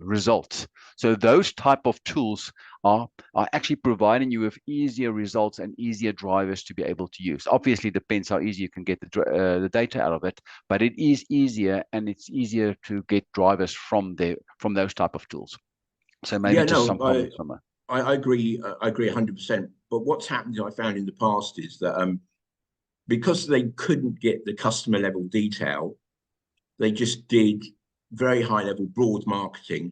results. So those type of tools are actually providing you with easier results and easier drivers to be able to use. Obviously, it depends how easy you can get the data out of it, but it is easier, and it's easier to get drivers from those type of tools. So maybe some comments on that. I agree 100%. But what's happened, I found in the past, is that because they couldn't get the customer level detail, they just did very high level broad marketing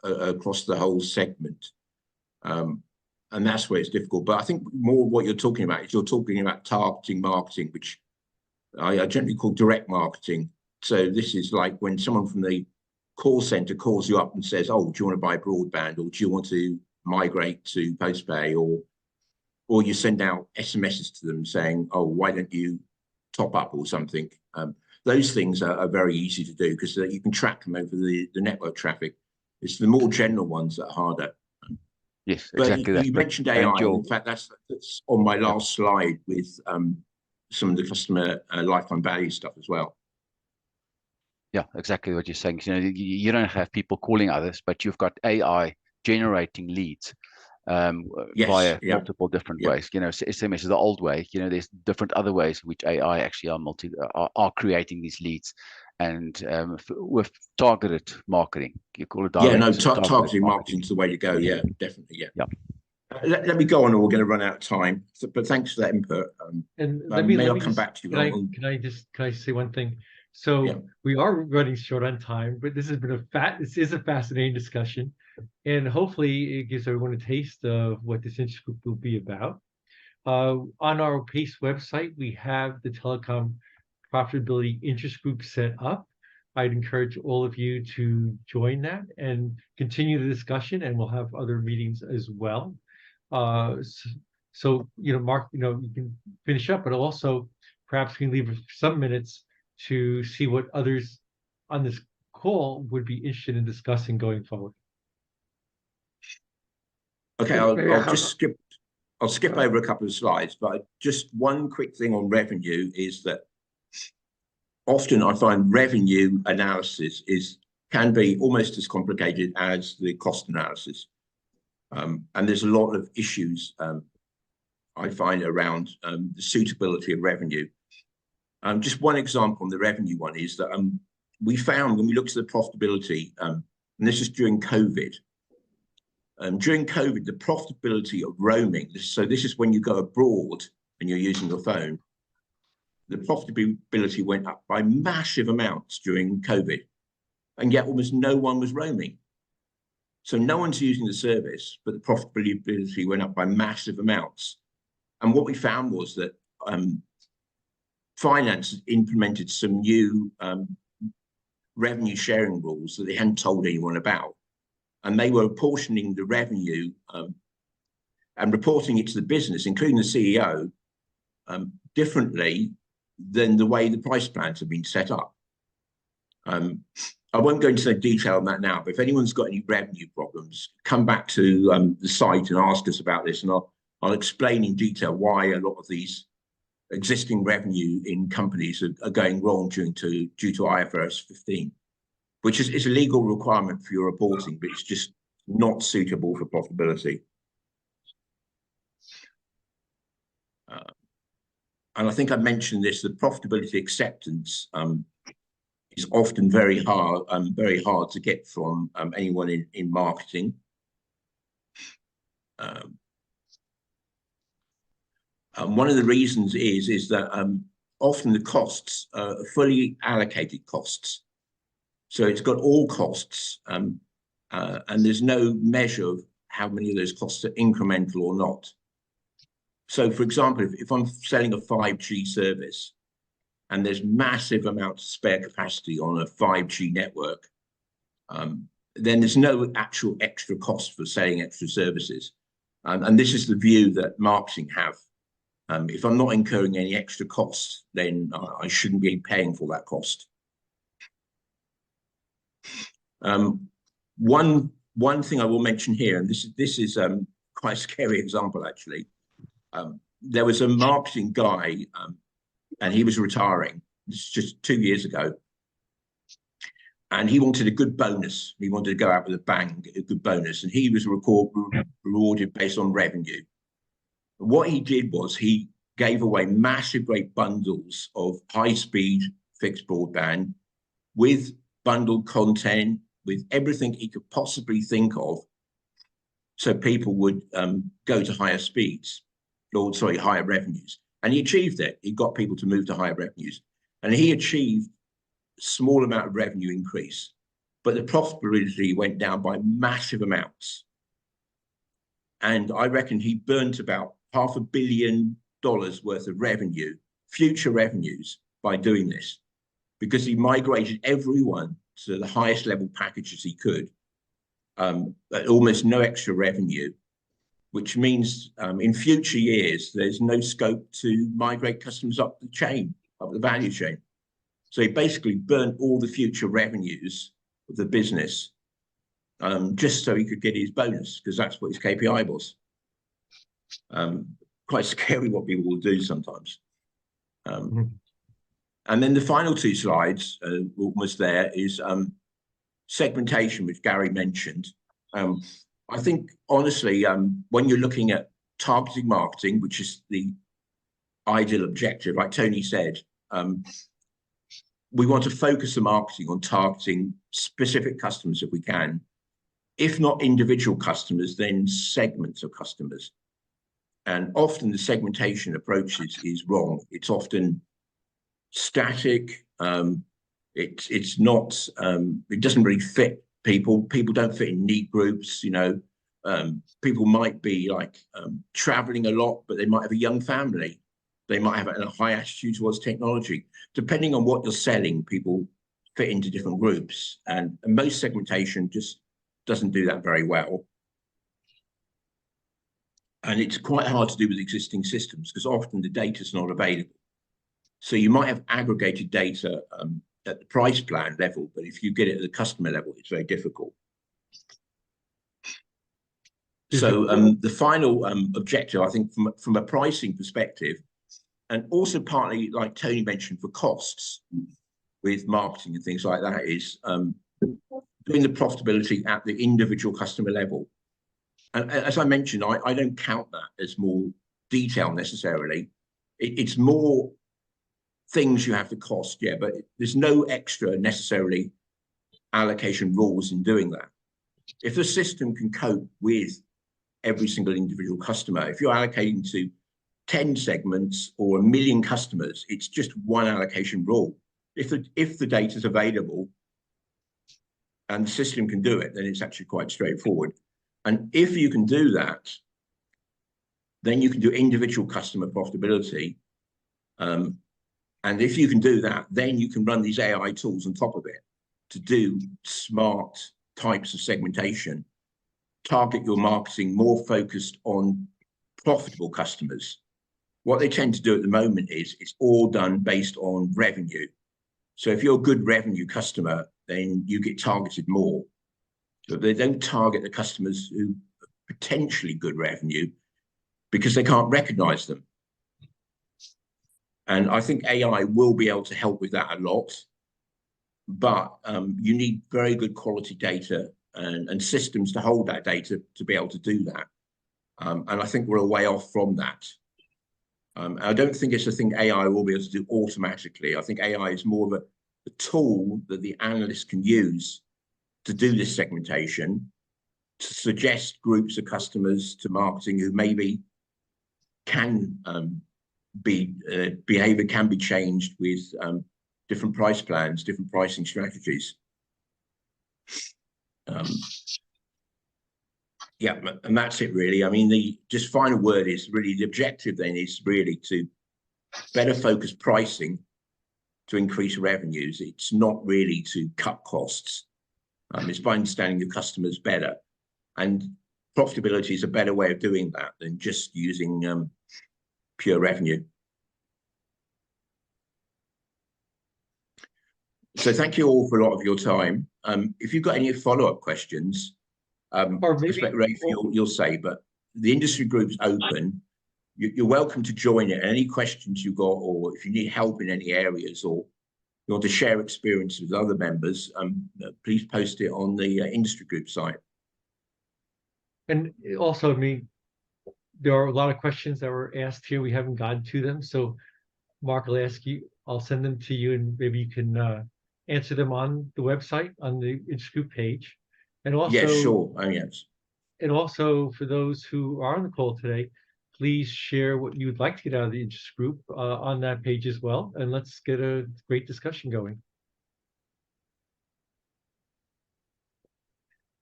across the whole segment. And that's where it's difficult. But I think more what you're talking about is you're talking about targeting marketing, which I generally call direct marketing. So this is like when someone from the call center calls you up and says, oh, do you want to buy broadband, or do you want to migrate to postpay, or you send out SMSs to them saying, oh, why don't you top up or something. Those things are very easy to do because you can track them over the network traffic. It's the more general ones that are harder. Yes, but exactly. You mentioned AI. In fact, that's on my last slide with some of the customer lifetime value stuff as well. Yeah, exactly what you're saying. You know, you don't have people calling others, but you've got AI generating leads via multiple different ways. You know, SMS is the old way. You know, there's different other ways which AI actually are creating these leads, and with targeted marketing. You call it direct. Targeted marketing is the way to go. Yeah, definitely. Yeah. Let me go on, or we're going to run out of time. So, but thanks for that input. And I'll come back to you. Can I say one thing? So we are running short on time, but this has been this is a fascinating discussion, and hopefully it gives everyone a taste of what this interest group will be about. On our PACE website, we have the Telecom Profitability Interest Group set up. I'd encourage all of you to join that and continue the discussion, and we'll have other meetings as well. So you know, Mark, you know, you can finish up, but also perhaps we can leave some minutes to see what others on this call would be interested in discussing going forward. Okay, I'll skip over a couple of slides, but just one quick thing on revenue is that often I find revenue analysis can be almost as complicated as the cost analysis. And there's a lot of issues I find around the suitability of revenue. Just one example on the revenue one is that we found when we looked at the profitability, and this is during COVID. During COVID, the profitability of roaming, so this is when you go abroad and you're using your phone, the profitability went up by massive amounts during COVID, and yet almost no one was roaming. So no one's using the service, but the profitability went up by massive amounts. And what we found was that finance implemented some new revenue sharing rules that they hadn't told anyone about. And they were apportioning the revenue and reporting it to the business, including the CEO, differently than the way the price plans have been set up. I won't go into detail on that now, but if anyone's got any revenue problems, come back to the site and ask us about this, and I'll explain in detail why a lot of these existing revenue in companies are going wrong due to IFRS 15, which is a legal requirement for your reporting, but it's just not suitable for profitability. And I think I mentioned this, the profitability acceptance is often very hard to get from anyone in marketing. One of the reasons is that often the costs are fully allocated costs. So it's got all costs, and there's no measure of how many of those costs are incremental or not. So, for example, if I'm selling a 5G service and there's massive amounts of spare capacity on a 5G network, then there's no actual extra cost for selling extra services. And this is the view that marketing have. If I'm not incurring any extra costs, then I shouldn't be paying for that cost. One thing I will mention here, and this is quite a scary example actually. There was a marketing guy, and he was retiring. This is just 2 years ago, and he wanted a good bonus. He wanted to go out with a bang, a good bonus, and he was rewarded based on revenue. What he did was he gave away massive great bundles of high-speed fixed broadband with bundled content, with everything he could possibly think of, so people would go to higher speeds, or sorry, higher revenues. And he achieved it. He got people to move to higher revenues. And he achieved a small amount of revenue increase, but the profitability went down by massive amounts. And I reckon he burnt about $500 million worth of revenue, future revenues, by doing this, because he migrated everyone to the highest level packages he could, at almost no extra revenue, which means in future years, there's no scope to migrate customers up the chain, up the value chain. So he basically burnt all the future revenues of the business just so he could get his bonus, because that's what his KPI was. Quite scary what people will do sometimes. And then the final two slides, almost there, is segmentation, which Gary mentioned. I think, honestly, when you're looking at targeting marketing, which is the ideal objective, like Tony said, we want to focus the marketing on targeting specific customers if we can. If not individual customers, then segments of customers. And often the segmentation approach is wrong. It's often static. It's not. It doesn't really fit people. People don't fit in need groups. You know, people might be like traveling a lot, but they might have a young family. They might have a high attitude towards technology. Depending on what you're selling, people fit into different groups, and most segmentation just doesn't do that very well. And it's quite hard to do with existing systems because often the data is not available. So you might have aggregated data at the price plan level, but if you get it at the customer level, it's very difficult. So the final objective, I think, from a pricing perspective, and also partly, like Tony mentioned, for costs with marketing and things like that, is doing the profitability at the individual customer level. And as I mentioned, I don't count that as more detail necessarily. It's more things you have to cost, yeah, but there's no extra necessarily allocation rules in doing that. If the system can cope with every single individual customer, if you're allocating to 10 segments or 1 million customers, it's just one allocation rule. If the data is available and the system can do it, then it's actually quite straightforward. And if you can do that, then you can do individual customer profitability. And if you can do that, then you can run these AI tools on top of it to do smart types of segmentation, target your marketing more focused on profitable customers. What they tend to do at the moment is it's all done based on revenue. So if you're a good revenue customer, then you get targeted more. But they don't target the customers who are potentially good revenue because they can't recognize them. And I think AI will be able to help with that a lot. But you need very good quality data and systems to hold that data to be able to do that. And I think we're a way off from that. I don't think it's a thing AI will be able to do automatically. I think AI is more of a tool that the analyst can use to do this segmentation, to suggest groups of customers to marketing who maybe can behavior can be changed with different price plans, different pricing strategies. Yeah, and that's it really. I mean, the just final word is really the objective then is really to better focus pricing to increase revenues. It's not really to cut costs. It's by understanding your customers better. And profitability is a better way of doing that than just using pure revenue. So thank you all for a lot of your time. If you've got any follow-up questions, or maybe Rafe, you'll say, but the industry group's open. You're welcome to join it. Any questions you got, or if you need help in any areas, or you want to share experience with other members, please post it on the industry group site. And also, I mean, there are a lot of questions that were asked here. We haven't gotten to them. So Mark, I'll send them to you, and maybe you can answer them on the website, on the industry group page. And also, yes, sure. Oh, yes. And also for those who are on the call today, please share what you'd like to get out of the industry group on that page as well. And let's get a great discussion going.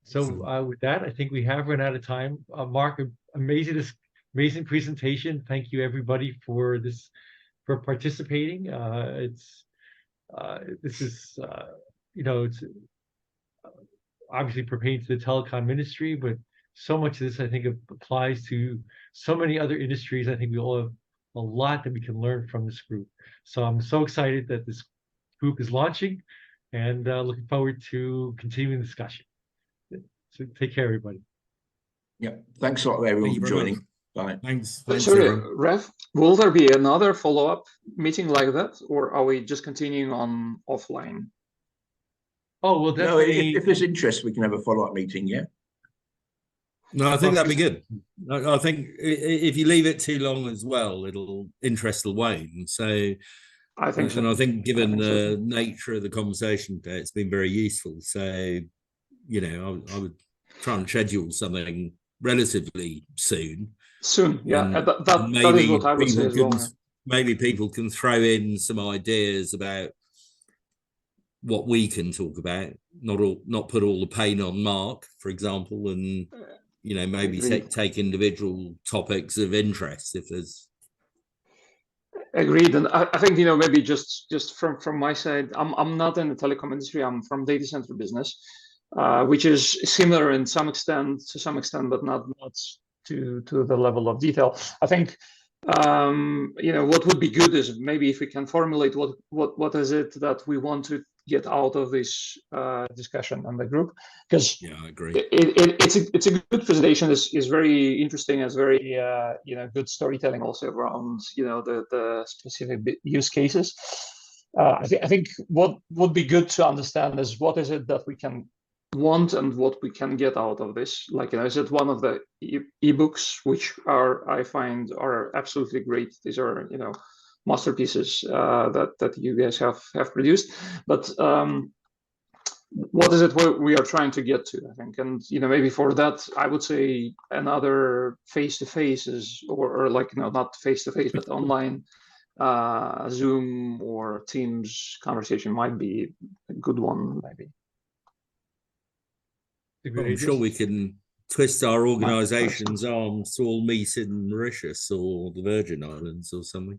So with that, I think we have run out of time. Mark, amazing presentation. Thank you everybody for participating. It's obviously pertains to the telecom industry, but so much of this, I think, applies to so many other industries. I think we all have a lot that we can learn from this group. So I'm so excited that this group is launching, and looking forward to continuing the discussion. So take care, everybody. Yeah, thanks a lot, everyone, for joining. Bye. Thanks. Sorry, everyone. Rev, will there be another follow-up meeting like that, or are we just continuing on offline? Oh, well, No, definitely. if there's interest, we can have a follow-up meeting, yeah? No, I think that'd be good. I think if you leave it too long as well, interest will wane. So, I think so. And I think given the so. nature of the conversation today, it's been very useful. So, you know, I would try and schedule something relatively soon. Soon, yeah, And that is what I would say as well. Maybe people can throw in some ideas about what we can talk about, not put all the pain on Mark, for example, and you know, maybe take individual topics of interest if there's. Agreed, and I think, you know, maybe just from my side, I'm not in the telecom industry. I'm from data center business, which is similar in some extent, but not to the level of detail. I think, you know, what would be good is maybe if we can formulate what is it that we want to get out of this discussion on the group, because yeah, I agree. It's a good presentation. Is very interesting. It's very you know, good storytelling also around, you know, the specific use cases. I think what would be good to understand is what is it that we can want and what we can get out of this. Like, you know, is it one of the ebooks, which I find are absolutely great. These are, you know, masterpieces that you guys have produced, but what is it we are trying to get to, I think, and, you know, maybe for that I would say another face-to-face is, or like, you know, not face-to-face but online Zoom or Teams conversation might be a good one, maybe. I'm sure we can twist our organization's arms to all meet in Mauritius or the Virgin Islands or something.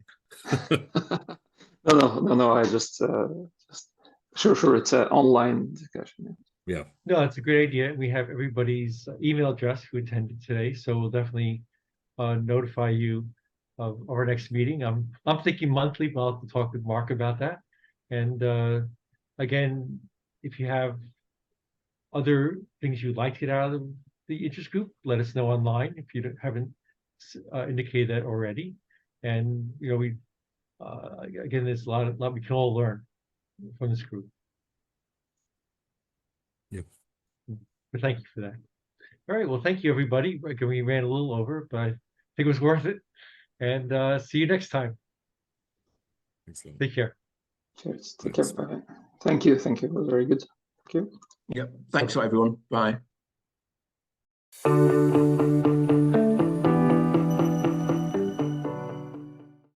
No. I just sure it's an online discussion. Yeah. No, it's a great idea. We have everybody's email address who attended today, so we'll definitely notify you of our next meeting. I'm thinking monthly, but I'll have to talk with Mark about that. And again, if you have other things you'd like to get out of the interest group, let us know online if you haven't indicated that already. And, you know, we again, there's a lot we can all learn from this group. Yep. But thank you for that. All right. Well, thank you, everybody. Again, we ran a little over, but I think it was worth it. And see you next time. Excellent. Take care. Cheers. Take care. Bye. Thank you. It was very good. Thank you. Yep. Thanks, everyone. Bye.